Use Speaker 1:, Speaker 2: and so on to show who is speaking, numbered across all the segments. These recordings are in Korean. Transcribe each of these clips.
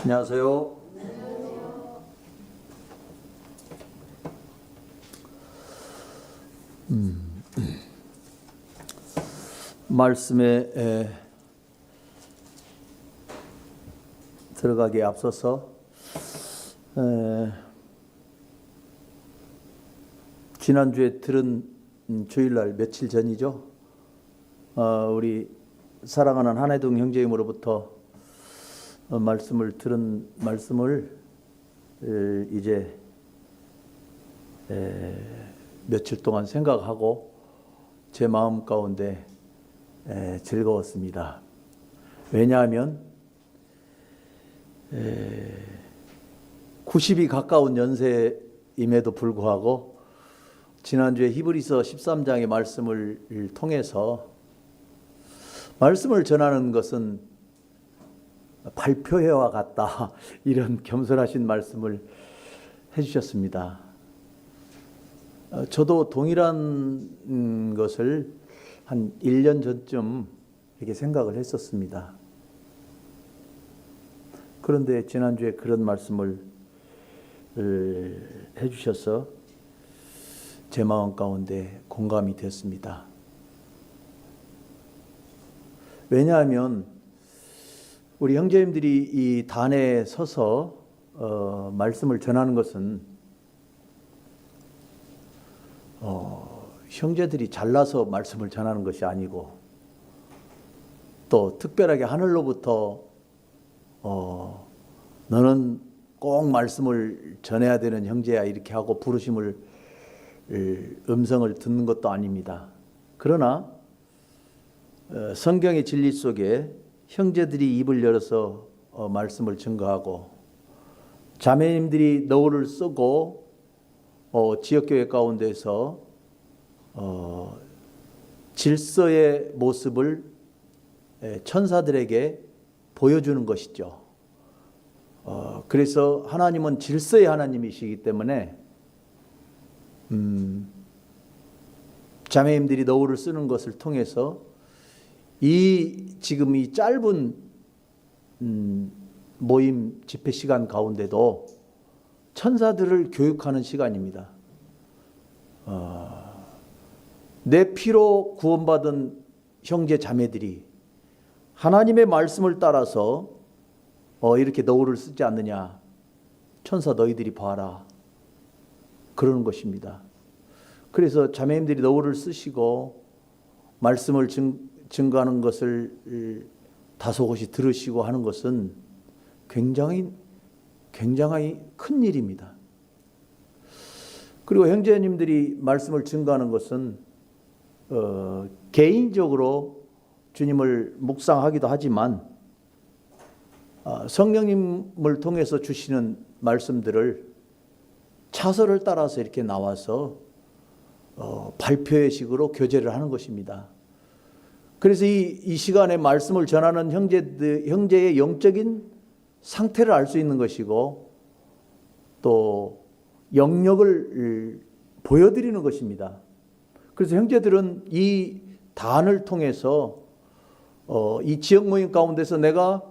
Speaker 1: 안녕하세요. 말씀에 들어가기에 앞서서 지난주에 들은 주일날 며칠 전이죠. 우리 사랑하는 한혜동 형제님으로부터 말씀을 들은 말씀을 이제 며칠 동안 생각하고 제 마음 가운데 즐거웠습니다. 왜냐하면 90이 가까운 연세임에도 불구하고 지난주에 히브리서 13장의 말씀을 통해서 말씀을 전하는 것은 발표회와 같다, 이런 겸손하신 말씀을 해주셨습니다. 저도 동일한 것을 한 1년 전쯤 이렇게 생각을 했었습니다. 그런데 지난주에 그런 말씀을 해주셔서 제 마음 가운데 공감이 됐습니다. 왜냐하면 우리 형제님들이 이 단에 서서 말씀을 전하는 것은 형제들이 잘나서 말씀을 전하는 것이 아니고, 또 특별하게 하늘로부터 너는 꼭 말씀을 전해야 되는 형제야, 이렇게 하고 부르심을 음성을 듣는 것도 아닙니다. 그러나 성경의 진리 속에 형제들이 입을 열어서 말씀을 증거하고, 자매님들이 너울을 쓰고 지역교회 가운데서 질서의 모습을 천사들에게 보여주는 것이죠. 그래서 하나님은 질서의 하나님이시기 때문에 자매님들이 너울을 쓰는 것을 통해서 지금 이 짧은 모임 집회 시간 가운데도 천사들을 교육하는 시간입니다. 내 피로 구원받은 형제 자매들이 하나님의 말씀을 따라서 이렇게 너울을 쓰지 않느냐, 천사 너희들이 봐라, 그러는 것입니다. 그래서 자매님들이 너울을 쓰시고 말씀을 증거하는 것을 다소곳이 들으시고 하는 것은 굉장히 큰 일입니다. 그리고 형제님들이 말씀을 증거하는 것은 개인적으로 주님을 묵상하기도 하지만 성령님을 통해서 주시는 말씀들을 차서를 따라서 이렇게 나와서 발표의 식으로 교제를 하는 것입니다. 그래서 이 시간에 말씀을 전하는 형제의 영적인 상태를 알 수 있는 것이고, 또 영역을 보여드리는 것입니다. 그래서 형제들은 이 단을 통해서 이 지역 모임 가운데서 내가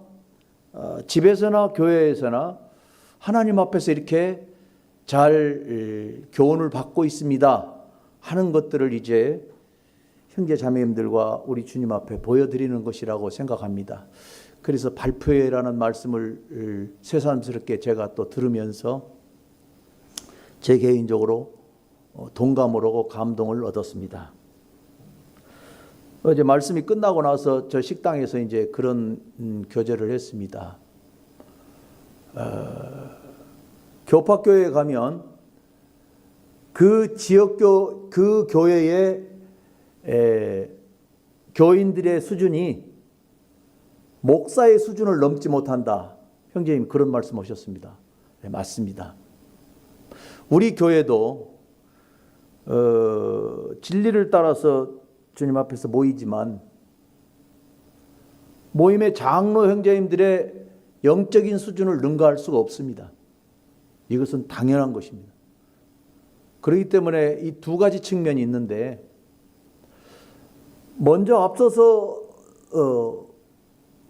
Speaker 1: 집에서나 교회에서나 하나님 앞에서 이렇게 잘 교훈을 받고 있습니다 하는 것들을 이제 형제 자매님들과 우리 주님 앞에 보여드리는 것이라고 생각합니다. 그래서 발표회라는 말씀을 새삼스럽게 제가 또 들으면서 제 개인적으로 동감을 하고 감동을 얻었습니다. 어제 말씀이 끝나고 나서 저 식당에서 이제 그런 교제를 했습니다. 교파교회에 가면 그 그 교회의 교인들의 수준이 목사의 수준을 넘지 못한다. 형제님 그런 말씀 하셨습니다. 네, 맞습니다. 우리 교회도 진리를 따라서 주님 앞에서 모이지만 모임의 장로 형제님들의 영적인 수준을 능가할 수가 없습니다. 이것은 당연한 것입니다. 그렇기 때문에 이 두 가지 측면이 있는데, 먼저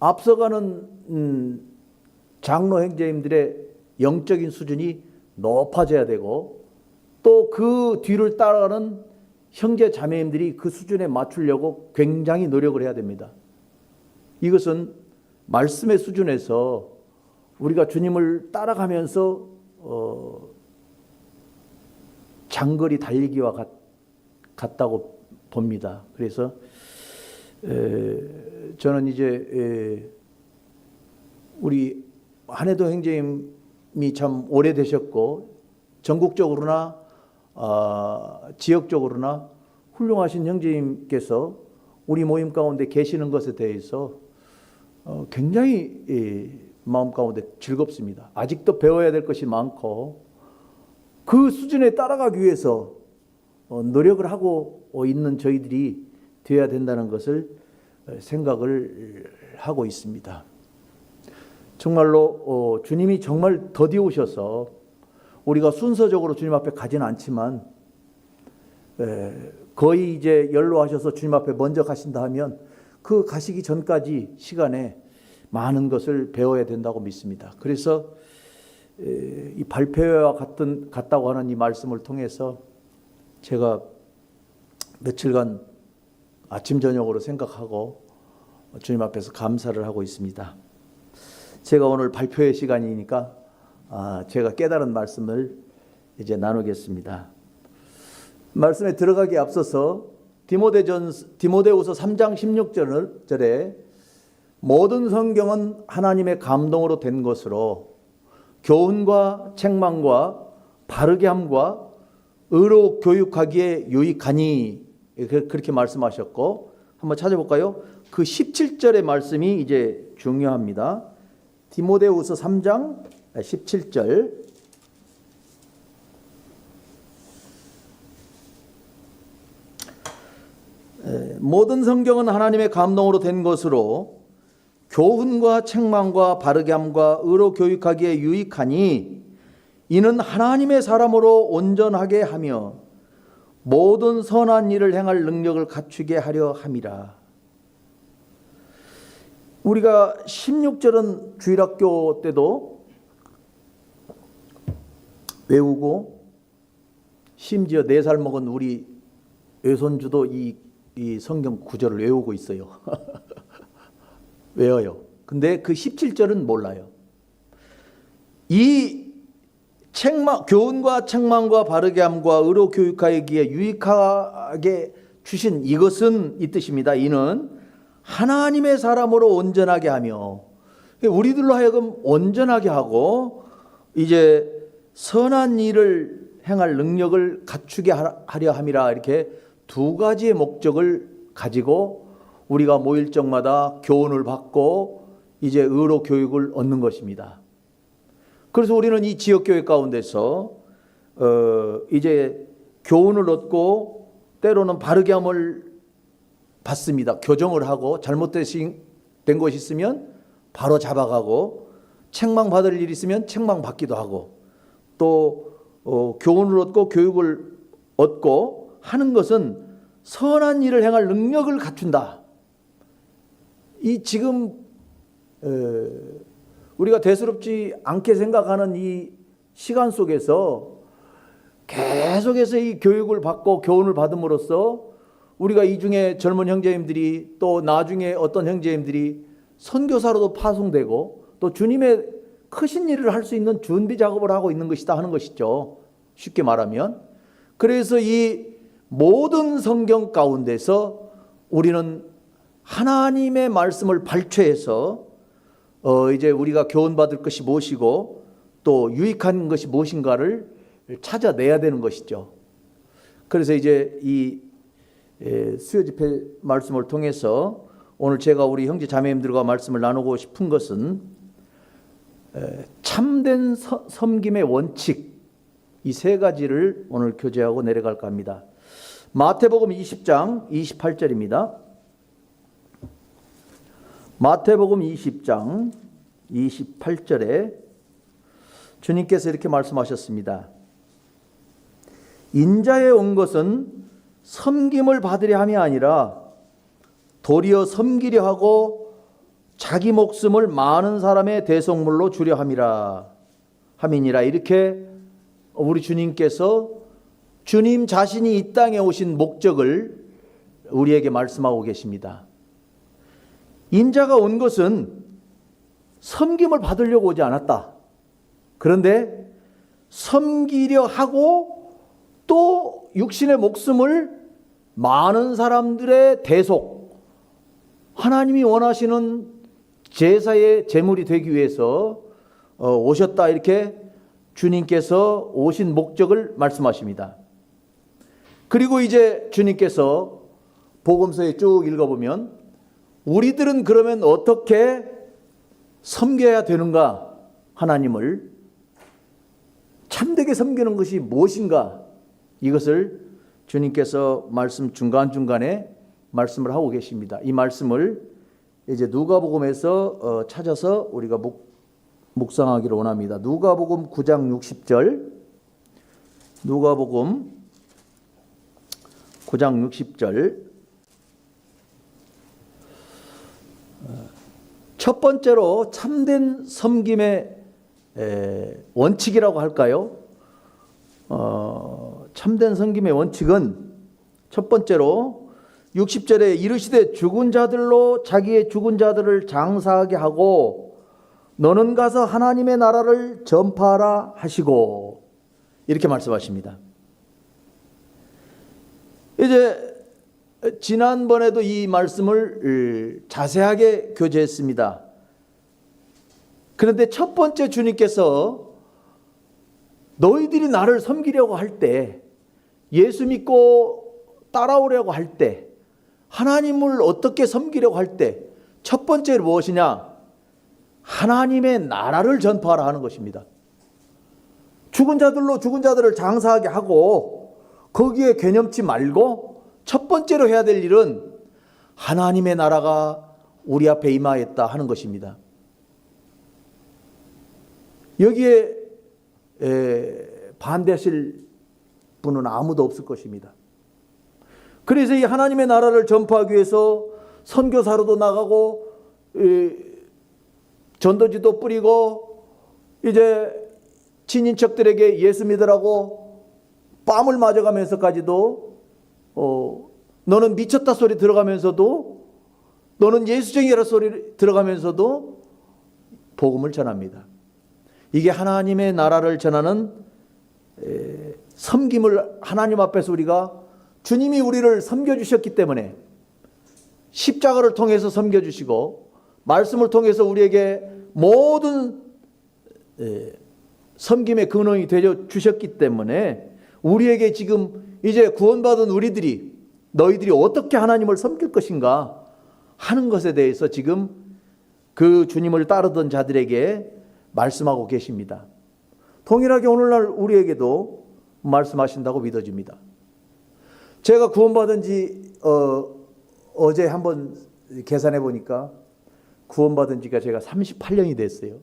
Speaker 1: 앞서가는 장로 형제님들의 영적인 수준이 높아져야 되고 또 그 뒤를 따라가는 형제 자매님들이 그 수준에 맞추려고 굉장히 노력을 해야 됩니다. 이것은 말씀의 수준에서 우리가 주님을 따라가면서 장거리 달리기와 같다고 봅니다. 그래서 저는 이제 우리 한혜도 형제님이 참 오래되셨고 전국적으로나 지역적으로나 훌륭하신 형제님께서 우리 모임 가운데 계시는 것에 대해서 굉장히 마음 가운데 즐겁습니다. 아직도 배워야 될 것이 많고 그 수준에 따라가기 위해서 노력을 하고 있는 저희들이 되어야 된다는 것을 생각을 하고 있습니다. 정말로 주님이 정말 더디오셔서 우리가 순서적으로 주님 앞에 가지는 않지만 거의 이제 연로하셔서 주님 앞에 먼저 가신다 하면 그 가시기 전까지 시간에 많은 것을 배워야 된다고 믿습니다. 그래서 이 발표와 같다고 하는 이 말씀을 통해서 제가 며칠간 아침 저녁으로 생각하고 주님 앞에서 감사를 하고 있습니다. 제가 오늘 발표의 시간이니까 제가 깨달은 말씀을 이제 나누겠습니다. 말씀에 들어가기 앞서서 디모데후서 3장 16절에 모든 성경은 하나님의 감동으로 된 것으로 교훈과 책망과 바르게 함과 의로 교육하기에 유익하니 그렇게 말씀하셨고 한번 찾아볼까요? 그 17절의 말씀이 이제 중요합니다. 디모데후서 3장 17절 모든 성경은 하나님의 감동으로 된 것으로 교훈과 책망과 바르게 함과 의로 교육하기에 유익하니 이는 하나님의 사람으로 온전하게 하며 모든 선한 일을 행할 능력을 갖추게 하려 함이라. 우리가 16절은 주일학교 때도 외우고 심지어 4살 먹은 우리 외손주도 이 성경 구절을 외우고 있어요. 외워요. 근데 그 17절은 몰라요. 이 교훈과 책망과 바르게 함과 의로 교육하기에 유익하게 주신 이것은 이 뜻입니다. 이는 하나님의 사람으로 온전하게 하며 우리들로 하여금 온전하게 하고 이제 선한 일을 행할 능력을 갖추게 하려 함이라. 이렇게 두 가지의 목적을 가지고 우리가 모일 적마다 교훈을 받고 이제 의로 교육을 얻는 것입니다. 그래서 우리는 이 지역교회 가운데서 이제 교훈을 얻고 때로는 바르게 함을 받습니다. 교정을 하고 잘못된 것이 있으면 바로 잡아가고 책망받을 일이 있으면 책망받기도 하고 또 교훈을 얻고 교육을 얻고 하는 것은 선한 일을 행할 능력을 갖춘다. 이 지금 우리가 대수롭지 않게 생각하는 이 시간 속에서 계속해서 이 교육을 받고 교훈을 받음으로써 우리가 이 중에 젊은 형제님들이 또 나중에 어떤 형제님들이 선교사로도 파송되고 또 주님의 크신 일을 할 수 있는 준비 작업을 하고 있는 것이다 하는 것이죠. 쉽게 말하면. 그래서 이 모든 성경 가운데서 우리는 하나님의 말씀을 발췌해서 이제 우리가 교훈받을 것이 무엇이고 또 유익한 것이 무엇인가를 찾아내야 되는 것이죠. 그래서 이제 이 수요 집회 말씀을 통해서 오늘 제가 우리 형제 자매님들과 말씀을 나누고 싶은 것은 참된 섬김의 원칙 이 세 가지를 오늘 교제하고 내려갈까 합니다. 마태복음 20장 28절입니다. 마태복음 20장 28절에 주님께서 이렇게 말씀하셨습니다. 인자에 온 것은 섬김을 받으려 함이 아니라 도리어 섬기려 하고 자기 목숨을 많은 사람의 대속물로 주려 함이니라. 이렇게 우리 주님께서 주님 자신이 이 땅에 오신 목적을 우리에게 말씀하고 계십니다. 인자가 온 것은 섬김을 받으려고 오지 않았다. 그런데 섬기려 하고 또 육신의 목숨을 많은 사람들의 대속, 하나님이 원하시는 제사의 제물이 되기 위해서 오셨다. 이렇게 주님께서 오신 목적을 말씀하십니다. 그리고 이제 주님께서 복음서에 쭉 읽어보면 우리들은 그러면 어떻게 섬겨야 되는가? 하나님을 참되게 섬기는 것이 무엇인가? 이것을 주님께서 말씀 중간중간에 말씀을 하고 계십니다. 이 말씀을 이제 누가복음에서 찾아서 우리가 묵상하기를 원합니다. 누가복음 9장 60절, 누가복음 9장 60절. 첫 번째로 참된 섬김의 원칙이라고 할까요? 참된 섬김의 원칙은 첫 번째로 60절에 이르시되 죽은 자들로 자기의 죽은 자들을 장사하게 하고 너는 가서 하나님의 나라를 전파하라 하시고 이렇게 말씀하십니다. 이제 지난번에도 이 말씀을 자세하게 교제했습니다. 그런데 첫 번째 주님께서 너희들이 나를 섬기려고 할 때, 예수 믿고 따라오려고 할 때, 하나님을 어떻게 섬기려고 할 때 첫 번째로 무엇이냐? 하나님의 나라를 전파하라 하는 것입니다. 죽은 자들로 죽은 자들을 장사하게 하고 거기에 개념치 말고 첫 번째로 해야 될 일은 하나님의 나라가 우리 앞에 임하였다 하는 것입니다. 여기에 반대하실 분은 아무도 없을 것입니다. 그래서 이 하나님의 나라를 전파하기 위해서 선교사로도 나가고 전도지도 뿌리고 이제 친인척들에게 예수 믿으라고 뺨을 맞아가면서까지도 너는 미쳤다 소리 들어가면서도 너는 예수쟁이라 소리 들어가면서도 복음을 전합니다. 이게 하나님의 나라를 전하는 섬김을 하나님 앞에서 우리가 주님이 우리를 섬겨주셨기 때문에 십자가를 통해서 섬겨주시고 말씀을 통해서 우리에게 모든 섬김의 근원이 되어 주셨기 때문에 우리에게 지금 이제 구원받은 우리들이 너희들이 어떻게 하나님을 섬길 것인가 하는 것에 대해서 지금 그 주님을 따르던 자들에게 말씀하고 계십니다. 동일하게 오늘날 우리에게도 말씀하신다고 믿어집니다. 제가 구원받은 지 어제 한번 계산해 보니까 구원받은 지가 제가 38년이 됐어요.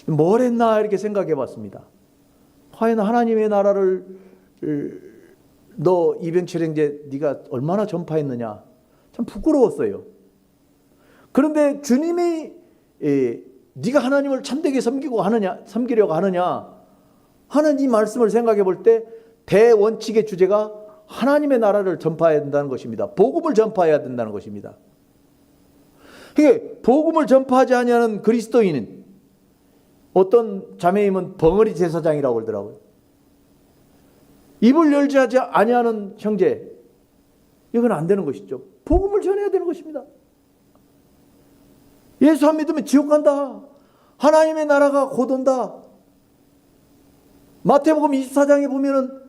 Speaker 1: 뭘 했나 이렇게 생각해 봤습니다. 과연 하나님의 나라를 너 이병철 형제 네가 얼마나 전파했느냐. 참 부끄러웠어요. 그런데 주님이 네가 하나님을 참되게 섬기려고 하느냐 하는 이 말씀을 생각해 볼 때 대원칙의 주제가 하나님의 나라를 전파해야 된다는 것입니다. 복음을 전파해야 된다는 것입니다. 그러니까 복음을 전파하지 아니하는 그리스도인은 어떤 자매님은 벙어리 제사장이라고 그러더라고요. 입을 열지 아니하는 형제, 이건 안 되는 것이죠. 복음을 전해야 되는 것입니다. 예수 안 믿으면 지옥 간다. 하나님의 나라가 곧 온다. 마태복음 24장에 보면은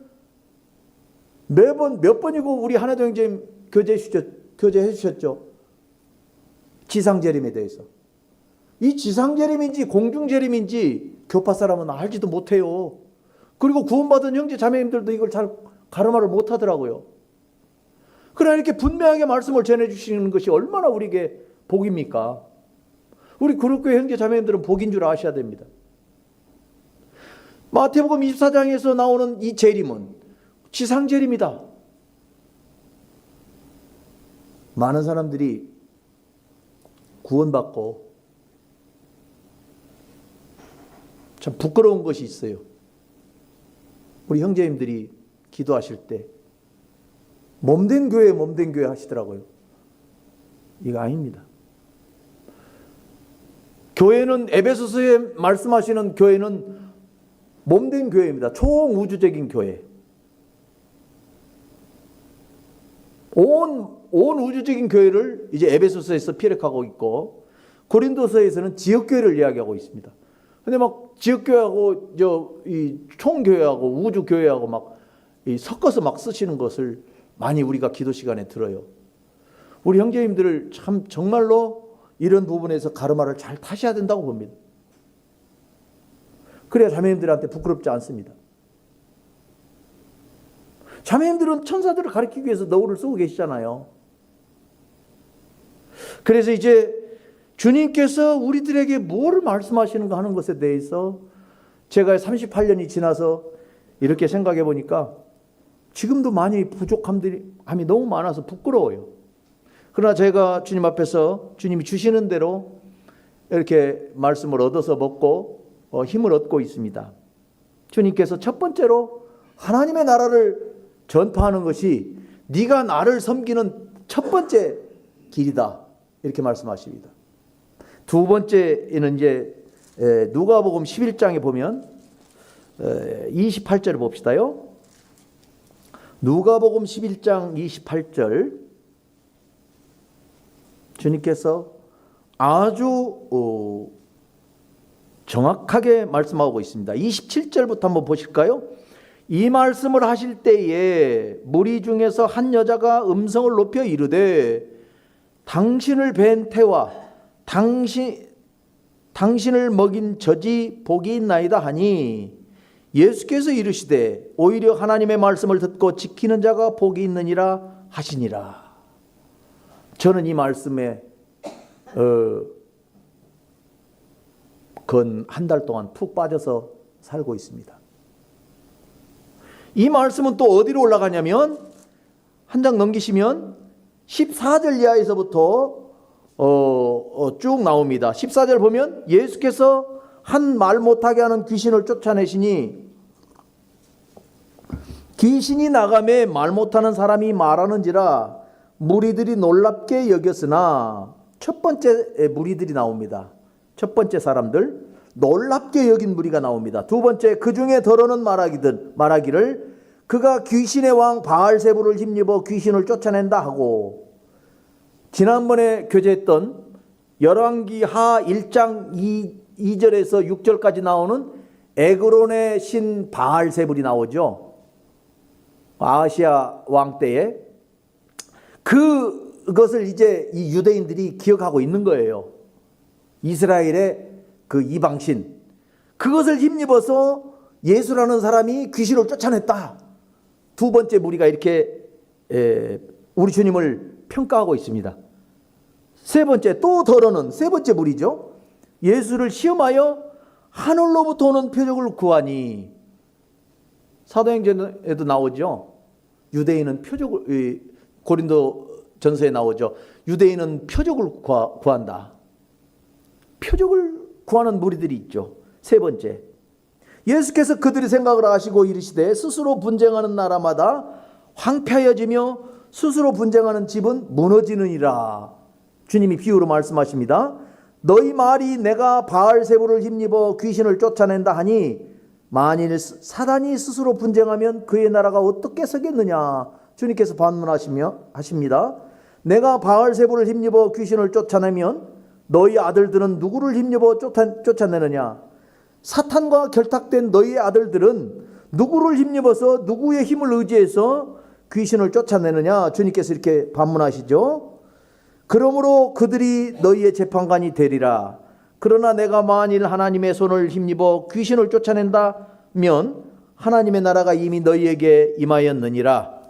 Speaker 1: 매번 몇 번이고 우리 하나도 형제님 교제해 주셨죠. 지상재림에 대해서. 이 지상재림인지 공중재림인지 교파 사람은 알지도 못해요. 그리고 구원받은 형제 자매님들도 이걸 잘 가늠을 못하더라고요. 그러나 이렇게 분명하게 말씀을 전해주시는 것이 얼마나 우리에게 복입니까? 우리 그룹교회 형제 자매님들은 복인 줄 아셔야 됩니다. 마태복음 24장에서 나오는 이 재림은 지상재림이다. 많은 사람들이 구원받고 참 부끄러운 것이 있어요. 우리 형제님들이 기도하실 때 몸된 교회 하시더라고요. 이거 아닙니다. 교회는 에베소서에 말씀하시는 교회는 몸된 교회입니다. 총우주적인 교회. 온 우주적인 교회를 이제 에베소서에서 피력하고 있고 고린도서에서는 지역교회를 이야기하고 있습니다. 근데 막 지역교회하고 이 총교회하고 우주교회하고 막 섞어서 막 쓰시는 것을 많이 우리가 기도 시간에 들어요. 우리 형제님들을 참 정말로 이런 부분에서 가르마를 잘 타셔야 된다고 봅니다. 그래야 자매님들한테 부끄럽지 않습니다. 자매님들은 천사들을 가르치기 위해서 너울을 쓰고 계시잖아요. 그래서 이제 주님께서 우리들에게 뭐를 말씀하시는가 하는 것에 대해서 제가 38년이 지나서 이렇게 생각해 보니까 지금도 많이 부족함이 너무 많아서 부끄러워요. 그러나 제가 주님 앞에서 주님이 주시는 대로 이렇게 말씀을 얻어서 먹고 힘을 얻고 있습니다. 주님께서 첫 번째로 하나님의 나라를 전파하는 것이 네가 나를 섬기는 첫 번째 길이다. 이렇게 말씀하십니다. 두 번째는 이제 누가복음 11장에 보면 28절을 봅시다요. 누가복음 11장 28절 주님께서 아주 정확하게 말씀하고 있습니다. 27절부터 한번 보실까요? 이 말씀을 하실 때에 무리 중에서 한 여자가 음성을 높여 이르되 당신을 뵌 태와 당신을 먹인 젖이 복이 있나이다 하니 예수께서 이르시되 오히려 하나님의 말씀을 듣고 지키는 자가 복이 있느니라 하시니라. 저는 이 말씀에 건 한 달 동안 푹 빠져서 살고 있습니다. 이 말씀은 또 어디로 올라가냐면 한 장 넘기시면 14절 이하에서부터 쭉 나옵니다. 14절 보면 예수께서 한 말 못하게 하는 귀신을 쫓아내시니 귀신이 나가매 말 못하는 사람이 말하는지라 무리들이 놀랍게 여겼으나 첫 번째 무리들이 나옵니다. 첫 번째 사람들 놀랍게 여긴 무리가 나옵니다. 두 번째 그 중에 더러는 말하기를 그가 귀신의 왕 바알세부를 힘입어 귀신을 쫓아낸다 하고 지난번에 교제했던 열왕기하 1장 2절에서 6절까지 나오는 에그론의 신 바알세불이 나오죠. 아시아 왕 때에 그것을 이제 이 유대인들이 기억하고 있는 거예요. 이스라엘의 그 이방신 그것을 힘입어서 예수라는 사람이 귀신을 쫓아냈다. 두 번째 무리가 이렇게 우리 주님을 평가하고 있습니다. 세 번째 또 더러는 세 번째 무리죠. 예수를 시험하여 하늘로부터 오는 표적을 구하니 사도행전에도 나오죠. 유대인은 표적을 고린도 전서에 나오죠. 유대인은 표적을 구한다. 표적을 구하는 무리들이 있죠. 세 번째 예수께서 그들의 생각을 아시고 이르시되 스스로 분쟁하는 나라마다 황폐해지며 스스로 분쟁하는 집은 무너지느니라. 주님이 비유로 말씀하십니다. 너희 말이 내가 바알세부를 힘입어 귀신을 쫓아낸다 하니 만일 사단이 스스로 분쟁하면 그의 나라가 어떻게 서겠느냐. 주님께서 하십니다. 내가 바알세부를 힘입어 귀신을 쫓아내면 너희 아들들은 누구를 힘입어 쫓아내느냐. 사탄과 결탁된 너희 아들들은 누구를 힘입어서 누구의 힘을 의지해서 귀신을 쫓아내느냐. 주님께서 이렇게 반문하시죠. 그러므로 그들이 너희의 재판관이 되리라. 그러나 내가 만일 하나님의 손을 힘입어 귀신을 쫓아낸다면 하나님의 나라가 이미 너희에게 임하였느니라.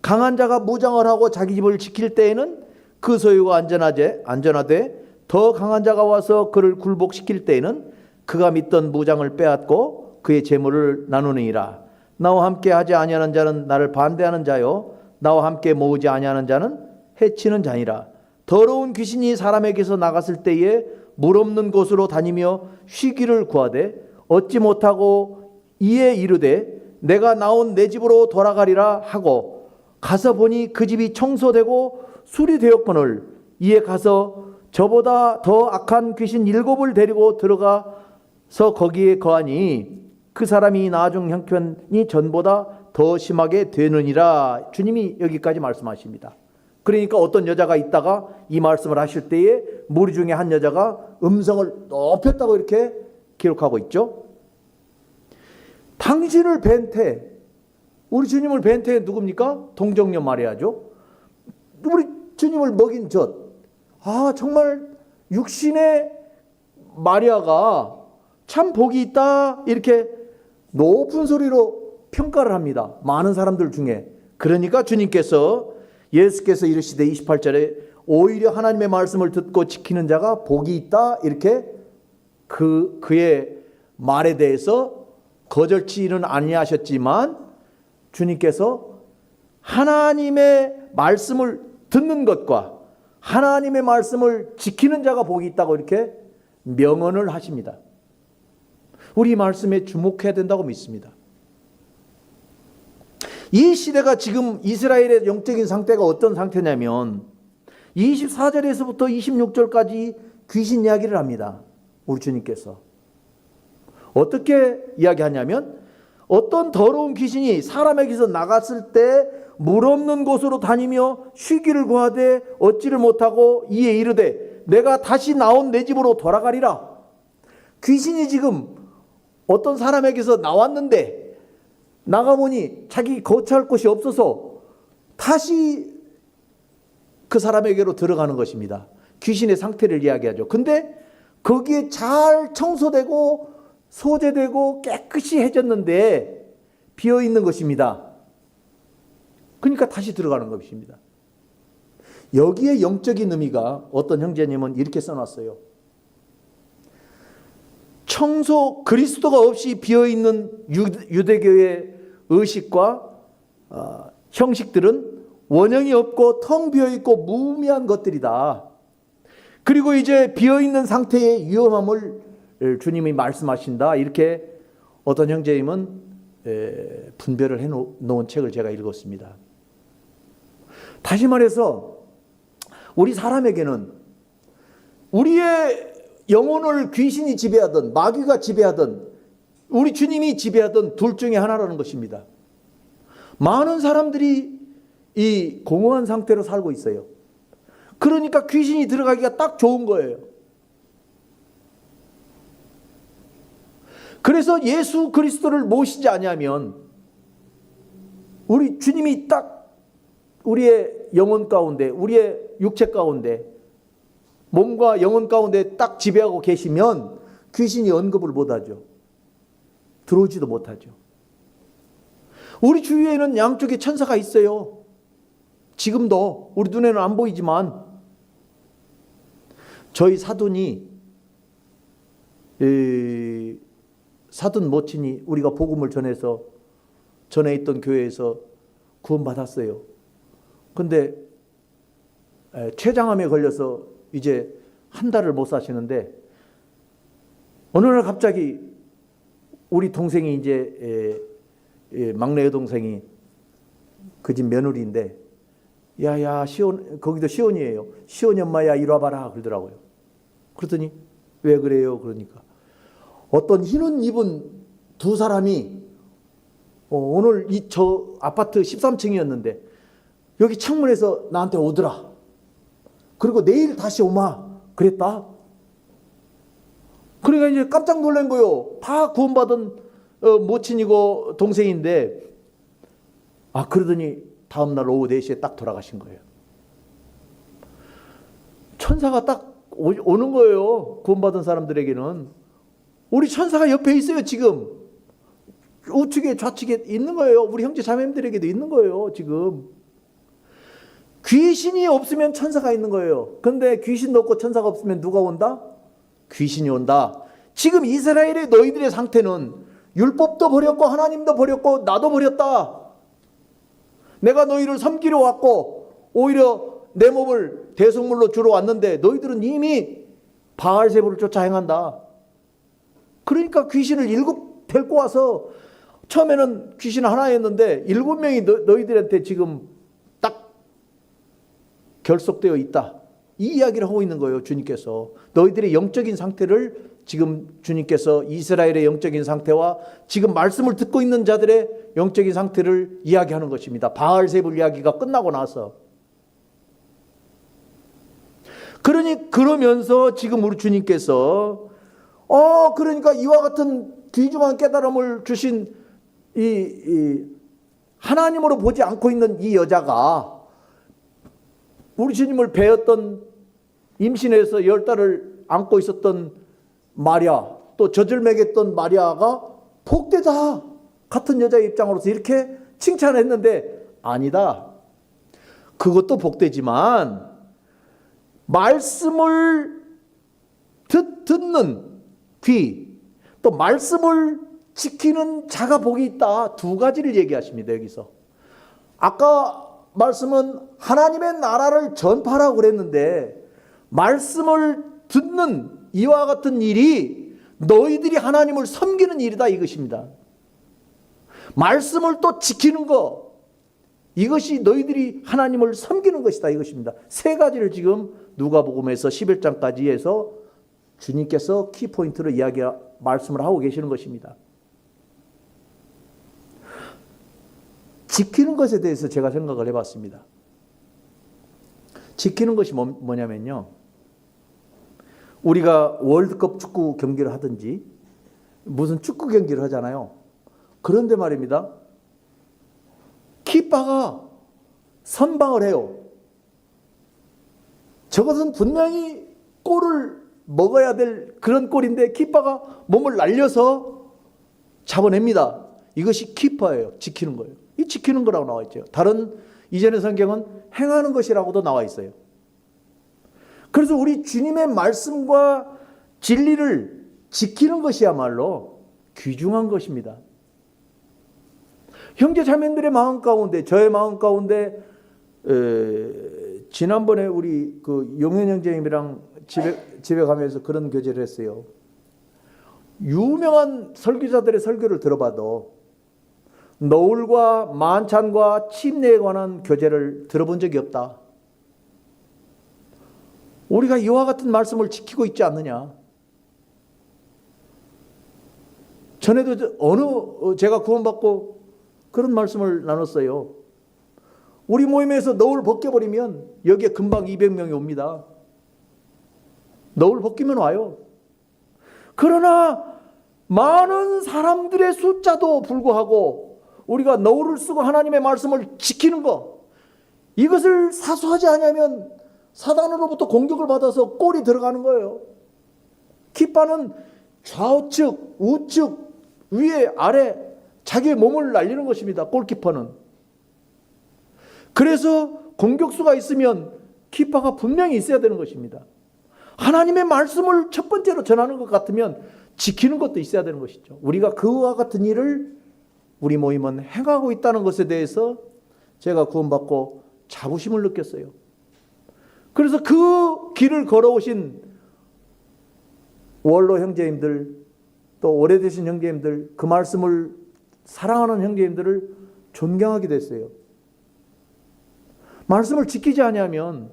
Speaker 1: 강한 자가 무장을 하고 자기 집을 지킬 때에는 그 소유가 안전하되 더 강한 자가 와서 그를 굴복시킬 때에는 그가 믿던 무장을 빼앗고 그의 재물을 나누느니라. 나와 함께 하지 아니하는 자는 나를 반대하는 자요 나와 함께 모으지 아니하는 자는 해치는 자니라. 더러운 귀신이 사람에게서 나갔을 때에 물 없는 곳으로 다니며 쉬기를 구하되 얻지 못하고 이에 이르되 내가 나온 내 집으로 돌아가리라 하고 가서 보니 그 집이 청소되고 수리되었거늘 이에 가서 저보다 더 악한 귀신 7을 데리고 들어가서 거기에 거하니 그 사람이 나중 형편이 전보다 더 심하게 되느니라. 주님이 여기까지 말씀하십니다. 그러니까 어떤 여자가 있다가 이 말씀을 하실 때에 무리 중에 한 여자가 음성을 높였다고 이렇게 기록하고 있죠. 당신을 뵌 우리 주님을 뵌 누굽니까? 동정녀 마리아죠. 우리 주님을 먹인 젖. 정말 육신의 마리아가 참 복이 있다 이렇게 높은 소리로 평가를 합니다. 많은 사람들 중에. 그러니까 주님께서 예수께서 이르시되 28절에 오히려 하나님의 말씀을 듣고 지키는 자가 복이 있다 이렇게 그의 말에 대해서 거절치는 아니하셨지만 주님께서 하나님의 말씀을 듣는 것과 하나님의 말씀을 지키는 자가 복이 있다고 이렇게 명언을 하십니다. 우리 말씀에 주목해야 된다고 믿습니다. 이 시대가 지금 이스라엘의 영적인 상태가 어떤 상태냐면 24절에서부터 26절까지 귀신 이야기를 합니다. 우리 주님께서 어떻게 이야기하냐면 어떤 더러운 귀신이 사람에게서 나갔을 때 물 없는 곳으로 다니며 쉬기를 구하되 얻지를 못하고 이에 이르되 내가 다시 나온 내 집으로 돌아가리라. 귀신이 지금 어떤 사람에게서 나왔는데 나가보니 자기 거처할 곳이 없어서 다시 그 사람에게로 들어가는 것입니다. 귀신의 상태를 이야기하죠. 근데 거기에 잘 청소되고 소재되고 깨끗이 해졌는데 비어있는 것입니다. 그러니까 다시 들어가는 것입니다. 여기에 영적인 의미가 어떤 형제님은 이렇게 써놨어요. 그리스도가 없이 비어있는 유대교의 의식과 형식들은 원형이 없고 텅 비어있고 무의미한 것들이다. 그리고 이제 비어있는 상태의 위험함을 주님이 말씀하신다. 이렇게 어떤 형제님은 분별을 해놓은 책을 제가 읽었습니다. 다시 말해서 우리 사람에게는 우리의 영혼을 귀신이 지배하든 마귀가 지배하든 우리 주님이 지배하든 둘 중에 하나라는 것입니다. 많은 사람들이 이 공허한 상태로 살고 있어요. 그러니까 귀신이 들어가기가 딱 좋은 거예요. 그래서 예수 그리스도를 모시지 아니하면 우리 주님이 딱 우리의 영혼 가운데 우리의 육체 가운데 몸과 영혼 가운데 딱 지배하고 계시면 귀신이 언급을 못하죠. 들어오지도 못하죠. 우리 주위에는 양쪽에 천사가 있어요. 지금도 우리 눈에는 안 보이지만 저희 사돈이 사돈 모친이 우리가 복음을 전해서 전에 있던 교회에서 구원받았어요. 근데 췌장암에 걸려서 이제 한 달을 못 사시는데 어느 날 갑자기 우리 동생이 이제 막내 여동생이 그 집 며느리인데 야야 거기도 시온이에요. 시온이 엄마야 이리 와봐라 그러더라고요. 그랬더니 왜 그래요? 그러니까 어떤 흰옷 입은 두 사람이 오늘 저 아파트 13층이었는데 여기 창문에서 나한테 오더라. 그리고 내일 다시 오마 그랬다. 그러니까 이제 깜짝 놀란 거예요. 다 구원받은 모친이고 동생인데 그러더니 다음날 오후 4시에 딱 돌아가신 거예요. 천사가 딱 오는 거예요. 구원받은 사람들에게는. 우리 천사가 옆에 있어요. 지금 우측에 좌측에 있는 거예요. 우리 형제 자매님들에게도 있는 거예요. 지금 귀신이 없으면 천사가 있는 거예요. 그런데 귀신도 없고 천사가 없으면 누가 온다? 귀신이 온다. 지금 이스라엘의 너희들의 상태는 율법도 버렸고 하나님도 버렸고 나도 버렸다. 내가 너희를 섬기러 왔고 오히려 내 몸을 대속물로 주러 왔는데 너희들은 이미 바알세불을 쫓아 행한다. 그러니까 귀신을 7 데리고 와서 처음에는 귀신 하나였는데 7명이 너희들한테 지금 딱 결속되어 있다. 이 이야기를 하고 있는 거예요. 주님께서. 너희들의 영적인 상태를 지금 주님께서 이스라엘의 영적인 상태와 지금 말씀을 듣고 있는 자들의 영적인 상태를 이야기하는 것입니다. 바알세불 이야기가 끝나고 나서. 그러면서 지금 우리 주님께서 그러니까 이와 같은 귀중한 깨달음을 주신 이 하나님으로 보지 않고 있는 이 여자가 우리 주님을 배웠던 임신해서 10달을 안고 있었던 마리아, 또 젖을 먹였던 마리아가 복되다. 같은 여자의 입장으로서 이렇게 칭찬했는데 아니다. 그것도 복되지만 말씀을 듣는 귀, 또 말씀을 지키는 자가 복이 있다. 2가지를 얘기하십니다. 여기서. 아까 말씀은 하나님의 나라를 전파라고 그랬는데 말씀을 듣는 이와 같은 일이 너희들이 하나님을 섬기는 일이다 이것입니다. 말씀을 또 지키는 것, 이것이 너희들이 하나님을 섬기는 것이다 이것입니다. 3가지를 지금 누가복음에서 11장까지 해서 주님께서 키포인트로 말씀을 하고 계시는 것입니다. 지키는 것에 대해서 제가 생각을 해봤습니다. 지키는 것이 뭐냐면요, 우리가 월드컵 축구 경기를 하든지 무슨 축구 경기를 하잖아요. 그런데 말입니다, 키퍼가 선방을 해요. 저것은 분명히 골을 먹어야 될 그런 골인데 키퍼가 몸을 날려서 잡아냅니다. 이것이 키퍼예요. 지키는 거예요. 이 지키는 거라고 나와 있죠. 다른 이전의 성경은 행하는 것이라고도 나와 있어요. 그래서 우리 주님의 말씀과 진리를 지키는 것이야말로 귀중한 것입니다. 형제 자매들의 마음 가운데, 저의 마음 가운데 지난번에 우리 그 용현 형제님이랑 집에 가면서 그런 교제를 했어요. 유명한 설교자들의 설교를 들어봐도 노을과 만찬과 침례에 관한 교제를 들어본 적이 없다. 우리가 이와 같은 말씀을 지키고 있지 않느냐. 전에도 제가 구원받고 그런 말씀을 나눴어요. 우리 모임에서 너울 벗겨버리면 여기에 금방 200명이 옵니다. 너울 벗기면 와요. 그러나 많은 사람들의 숫자도 불구하고 우리가 너울을 쓰고 하나님의 말씀을 지키는 것, 이것을 사수하지 않으면 사단으로부터 공격을 받아서 골이 들어가는 거예요. 키파는 좌우측, 우측, 위에, 아래 자기의 몸을 날리는 것입니다. 골키퍼는. 그래서 공격수가 있으면 키파가 분명히 있어야 되는 것입니다. 하나님의 말씀을 첫 번째로 전하는 것 같으면 지키는 것도 있어야 되는 것이죠. 우리가 그와 같은 일을 우리 모임은 행하고 있다는 것에 대해서 제가 구원받고 자부심을 느꼈어요. 그래서 그 길을 걸어오신 원로 형제님들, 또 오래되신 형제님들, 그 말씀을 사랑하는 형제님들을 존경하게 됐어요. 말씀을 지키지 않으면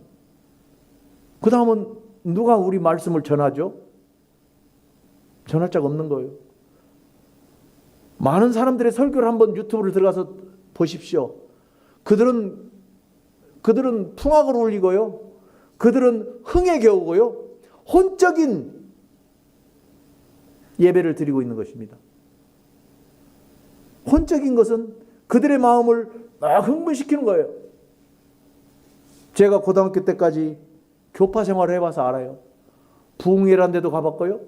Speaker 1: 그 다음은 누가 우리 말씀을 전하죠? 전할 자가 없는 거예요. 많은 사람들의 설교를 한번 유튜브를 들어가서 보십시오. 그들은 풍악을 울리고요. 그들은 흥에 겨우고요. 혼적인 예배를 드리고 있는 것입니다. 혼적인 것은 그들의 마음을 막 흥분시키는 거예요. 제가 고등학교 때까지 교파 생활을 해봐서 알아요. 부흥회라는 데도 가봤고요.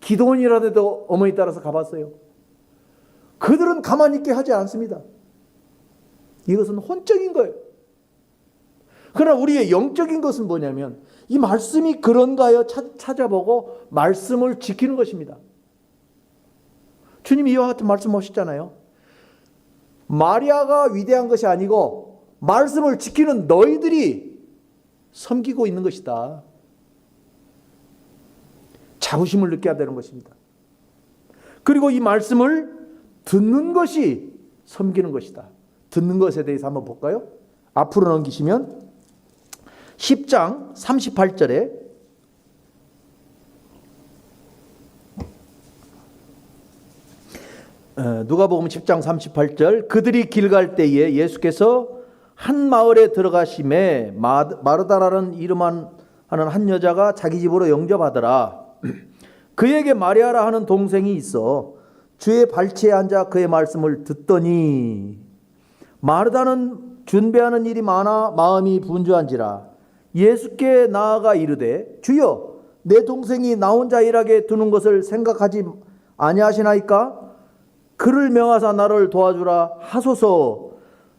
Speaker 1: 기도원이라는 데도 어머니 따라서 가봤어요. 그들은 가만히 있게 하지 않습니다. 이것은 혼적인 거예요. 그러나 우리의 영적인 것은 뭐냐면 이 말씀이 그런가요? 찾아보고 말씀을 지키는 것입니다. 주님이 이와 같은 말씀 하셨잖아요. 마리아가 위대한 것이 아니고 말씀을 지키는 너희들이 섬기고 있는 것이다. 자부심을 느껴야 되는 것입니다. 그리고 이 말씀을 듣는 것이 섬기는 것이다. 듣는 것에 대해서 한번 볼까요? 앞으로 넘기시면 10장 38절에 누가복음 10장 38절 그들이 길 갈 때에 예수께서 한 마을에 들어가심에 마르다라는 이름하는 한 여자가 자기 집으로 영접하더라. 그에게 마리아라 하는 동생이 있어 주의 발치에 앉아 그의 말씀을 듣더니 마르다는 준비하는 일이 많아 마음이 분주한지라 예수께 나아가 이르되 주여 내 동생이 나 혼자 일하게 두는 것을 생각하지 아니하시나이까? 그를 명하사 나를 도와주라 하소서.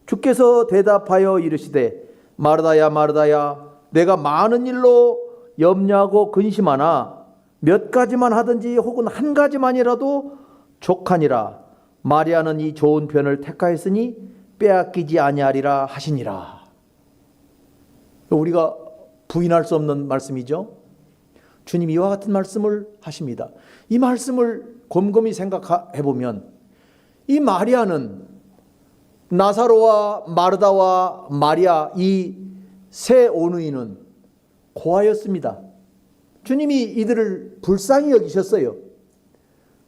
Speaker 1: 주께서 대답하여 이르시되 마르다야 마르다야 내가 많은 일로 염려하고 근심하나 몇 가지만 하든지 혹은 한 가지만이라도 족하니라. 마리아는 이 좋은 편을 택하였으니 빼앗기지 아니하리라 하시니라. 우리가 부인할 수 없는 말씀이죠. 주님이 이와 같은 말씀을 하십니다. 이 말씀을 곰곰이 생각해 보면 이 마리아는 나사로와 마르다와 마리아 이 세 오누이는 고아였습니다. 주님이 이들을 불쌍히 여기셨어요.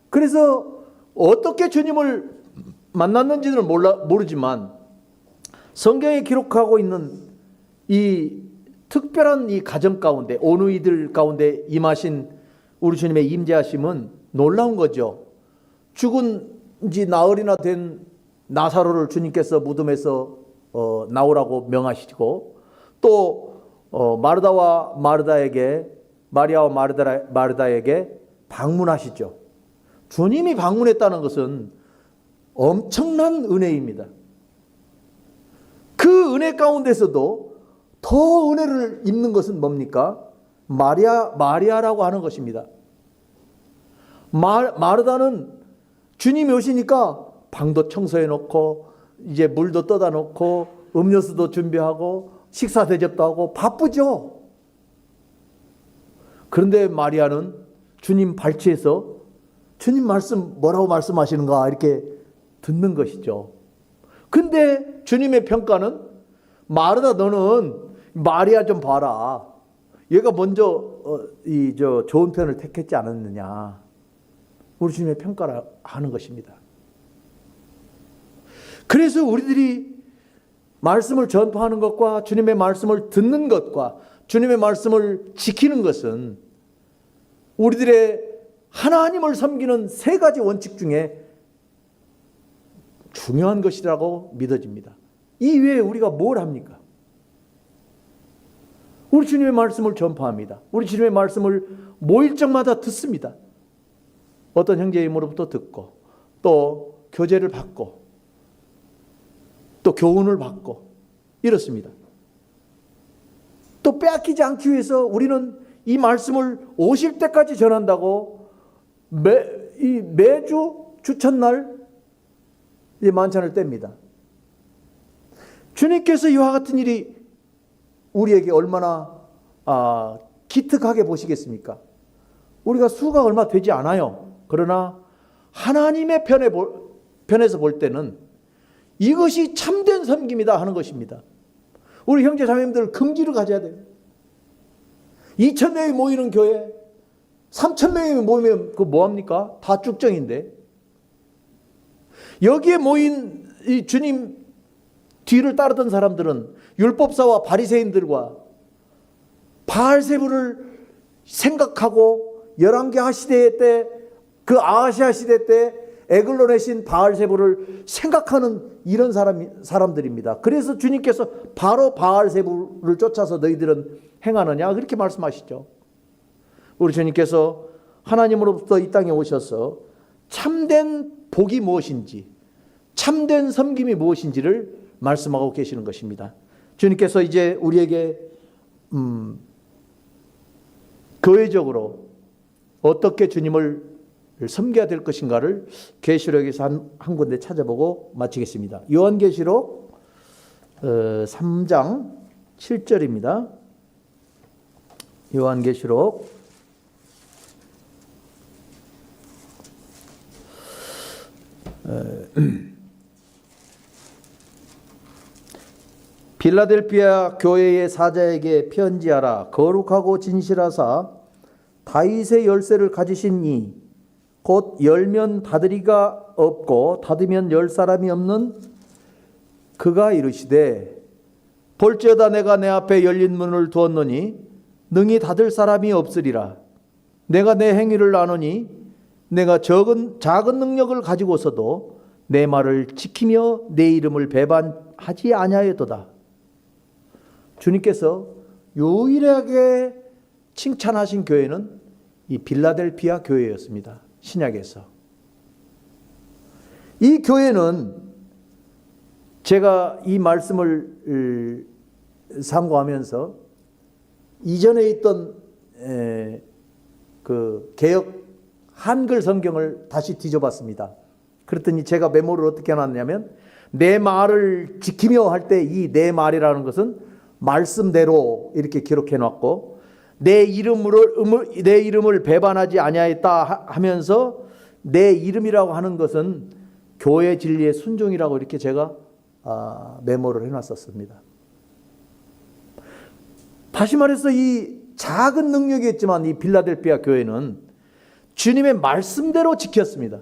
Speaker 1: 그래서 어떻게 주님을 만났는지는 모르지만 성경에 기록하고 있는 이 특별한 이 가정 가운데 오누이들 가운데 임하신 우리 주님의 임재하심은 놀라운 거죠. 죽은 지 나흘이나 된 나사로를 주님께서 무덤에서 나오라고 명하시고 또 마르다와 마르다에게 마리아와 마르다에게 방문하시죠. 주님이 방문했다는 것은 엄청난 은혜입니다. 그 은혜 가운데서도 더 은혜를 입는 것은 뭡니까? 마리아라고 하는 것입니다. 마르다는 주님이 오시니까 방도 청소해 놓고 이제 물도 떠다 놓고 음료수도 준비하고 식사 대접도 하고 바쁘죠. 그런데 마리아는 주님 발치에서 주님 말씀 뭐라고 말씀하시는가 이렇게 듣는 것이죠. 근데 주님의 평가는 마르다 너는 마리아 좀 봐라. 얘가 먼저 좋은 편을 택했지 않았느냐. 우리 주님의 평가를 하는 것입니다. 그래서 우리들이 말씀을 전파하는 것과 주님의 말씀을 듣는 것과 주님의 말씀을 지키는 것은 우리들의 하나님을 섬기는 세 가지 원칙 중에 중요한 것이라고 믿어집니다. 이 외에 우리가 뭘 합니까? 우리 주님의 말씀을 전파합니다. 우리 주님의 말씀을 모일적마다 듣습니다. 어떤 형제님으로부터 듣고 또 교제를 받고 또 교훈을 받고 이렇습니다. 또 빼앗기지 않기 위해서 우리는 이 말씀을 오실 때까지 전한다고 매주 주천날 만찬을 뗍니다. 주님께서 이와 같은 일이 우리에게 얼마나 기특하게 보시겠습니까? 우리가 수가 얼마 되지 않아요. 그러나 하나님의 편에서 볼 때는 이것이 참된 섬김이다 하는 것입니다. 우리 형제 자매님들 긍지를 가져야 돼요. 2,000명이 모이는 교회 3,000명이 모이면 그거 뭐합니까? 다 쭉정인데 여기에 모인 이 주님 뒤를 따르던 사람들은 율법사와 바리새인들과 바알세부를 생각하고 열왕기하 시대 때 그 아하시아 시대 때 에글론의 바알세부를 생각하는 이런 사람들입니다. 그래서 주님께서 바로 바알세부를 쫓아서 너희들은 행하느냐 그렇게 말씀하시죠. 우리 주님께서 하나님으로부터 이 땅에 오셔서 참된 복이 무엇인지 참된 섬김이 무엇인지를 말씀하고 계시는 것입니다. 주님께서 이제 우리에게 교회적으로 어떻게 주님을 섬겨야 될 것인가를 계시록에서 한 군데 찾아보고 마치겠습니다. 요한계시록 3장 7절입니다. 요한계시록 '빌라델피아 교회의 사자에게 편지하라. 거룩하고 진실하사 다윗의 열쇠를 가지신 이 곧 열면 닫으리가 없고 닫으면 열 사람이 없는 그가 이르시되 볼지어다 내가 내 앞에 열린 문을 두었노니 능히 닫을 사람이 없으리라. 내가 내 행위를 아노니 내가 작은 능력을 가지고서도 내 말을 지키며 내 이름을 배반하지 아니하였도다.' 주님께서 유일하게 칭찬하신 교회는 이 빌라델피아 교회였습니다. 신약에서. 이 교회는 제가 이 말씀을 상고하면서 이전에 있던 그 개역 한글 성경을 다시 뒤져봤습니다. 그랬더니 제가 메모를 어떻게 해놨냐면 내 말을 지키며 할 때 이 내 말이라는 것은 말씀대로 이렇게 기록해 놨고 내 이름을 배반하지 아니하였다 하면서 내 이름이라고 하는 것은 교회 진리의 순종이라고 이렇게 제가 메모를 해놨었습니다. 다시 말해서 이 작은 능력이었지만 이 빌라델피아 교회는 주님의 말씀대로 지켰습니다.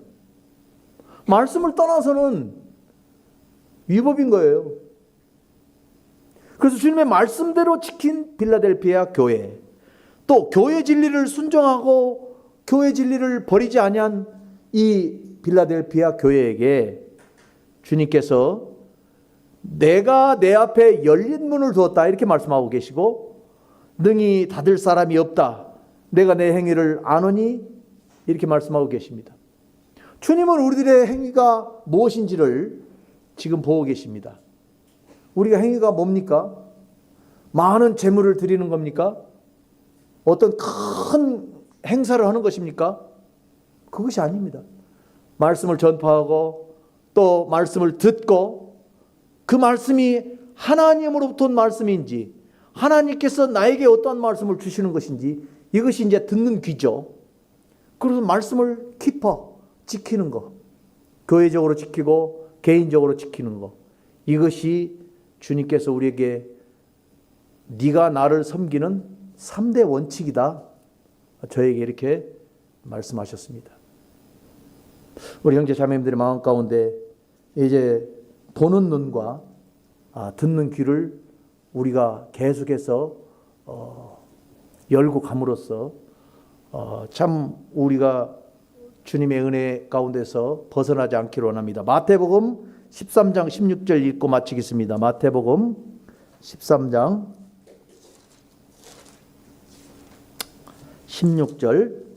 Speaker 1: 말씀을 떠나서는 위법인 거예요. 그래서 주님의 말씀대로 지킨 빌라델피아 교회, 또 교회 진리를 순종하고 교회 진리를 버리지 아니한 이 빌라델피아 교회에게 주님께서 내가 내 앞에 열린 문을 두었다 이렇게 말씀하고 계시고 능히 닫을 사람이 없다. 내가 내 행위를 아노니 이렇게 말씀하고 계십니다. 주님은 우리들의 행위가 무엇인지를 지금 보고 계십니다. 우리가 행위가 뭡니까? 많은 재물을 드리는 겁니까? 어떤 큰 행사를 하는 것입니까? 그것이 아닙니다. 말씀을 전파하고 또 말씀을 듣고 그 말씀이 하나님으로부터 온 말씀인지 하나님께서 나에게 어떠한 말씀을 주시는 것인지 이것이 이제 듣는 귀죠. 그래서 말씀을 깊어 지키는 것, 교회적으로 지키고 개인적으로 지키는 것, 이것이 주님께서 우리에게 네가 나를 섬기는 3대 원칙이다. 저에게 이렇게 말씀하셨습니다. 우리 형제 자매님들의 마음 가운데 이제 보는 눈과 듣는 귀를 우리가 계속해서 열고 감으로써 참 우리가 주님의 은혜 가운데서 벗어나지 않기를 원합니다. 마태복음 13장 16절 읽고 마치겠습니다. 마태복음 13장 16절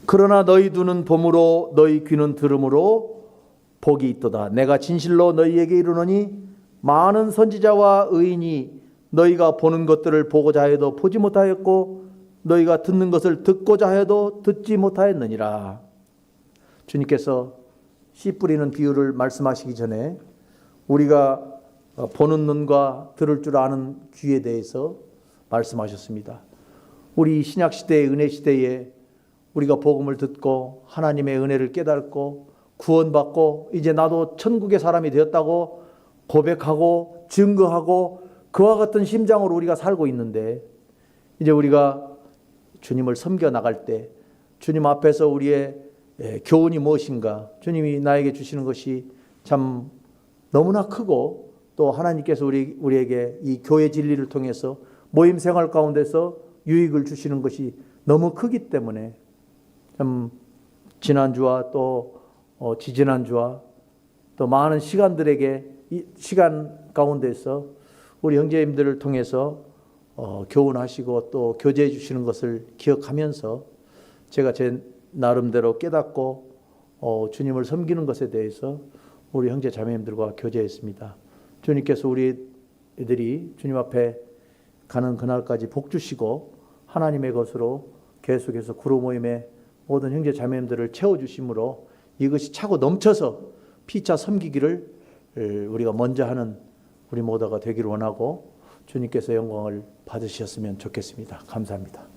Speaker 1: 그러나 너희 눈은 봄으로 너희 귀는 들음으로 복이 있도다. 내가 진실로 너희에게 이르노니 많은 선지자와 의인이 너희가 보는 것들을 보고자 해도 보지 못하였고 너희가 듣는 것을 듣고자 해도 듣지 못하였느니라. 주님께서 씨 뿌리는 비유를 말씀하시기 전에 우리가 보는 눈과 들을 줄 아는 귀에 대해서 말씀하셨습니다. 우리 신약시대의 은혜시대에 우리가 복음을 듣고 하나님의 은혜를 깨닫고 구원받고 이제 나도 천국의 사람이 되었다고 고백하고 증거하고 그와 같은 심장으로 우리가 살고 있는데 이제 우리가 주님을 섬겨 나갈 때 주님 앞에서 우리의 교훈이 무엇인가, 주님이 나에게 주시는 것이 참 너무나 크고 또 하나님께서 우리에게 이 교회 진리를 통해서 모임 생활 가운데서 유익을 주시는 것이 너무 크기 때문에 참 지난주와 또 지지난주와 또 많은 시간들에게 이 시간 가운데서 우리 형제님들을 통해서 교훈하시고 또 교제해 주시는 것을 기억하면서 제가 제 나름대로 깨닫고 주님을 섬기는 것에 대해서 우리 형제 자매님들과 교제했습니다. 주님께서 우리들이 주님 앞에 가는 그날까지 복 주시고 하나님의 것으로 계속해서 구로 모임의 모든 형제 자매님들을 채워주심으로 이것이 차고 넘쳐서 피차 섬기기를 우리가 먼저 하는 우리 모두가 되기를 원하고 주님께서 영광을 받으셨으면 좋겠습니다. 감사합니다.